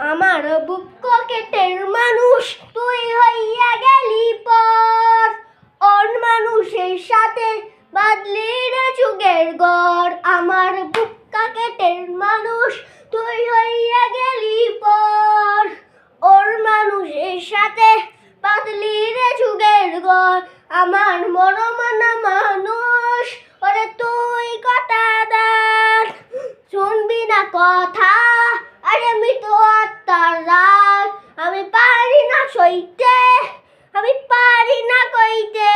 আমার বুক কেটের মানুষ তুই হইয়া গেলি পর, অন মানুষের সাথে বাদলি রে যুগের গড়। আমার বুক কেটের মানুষ তুই হইয়া গেলি পর, ওর মানুষের সাথে বাদলি রে যুগের গড়। আমার মনমানা মানুষ ওরে তুই কথা দেন, শুনবি না কথা আরে আমি তো আত্মার রাগ। আমি পারি না সইতে, আমি পারি না কইতে,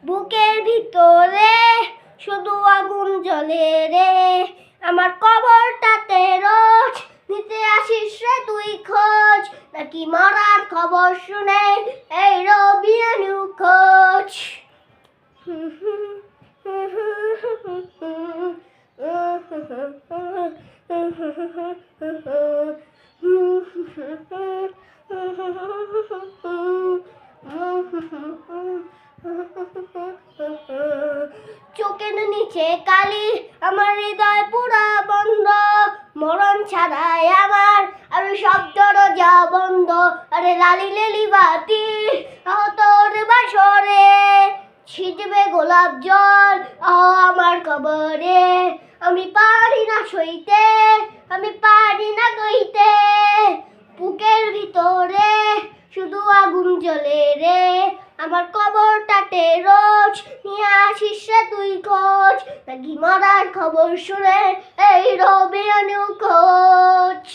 বুকের ভিতরে শুধু আগুন জ্বলে রে। আমার কবরটাতে রোজ নিতে আসিস রে তুই খোঁজ, নাকি মরার খবর শুনে এই রবি খোঁজ। চোখের নিচে কালি, আমার হৃদয় পুরা বন্ধ, মরণ ছাড়াই আমার আর সব দরজা বন্ধ। আরে লালি লেলি বাতি তোর বাসরে ছিটবে গোলাপ জল আমার কবরে। আমি পারি না সইতে, আমি পারি না কইতে, বুকের ভিতরে শুধু আগুন জ্বলে রে। আমার কবরটাতে রোজ নিয়ে আসিস রে তুই খোঁজ, নাকি মরার খবর শুনে এই রবি খোঁজ।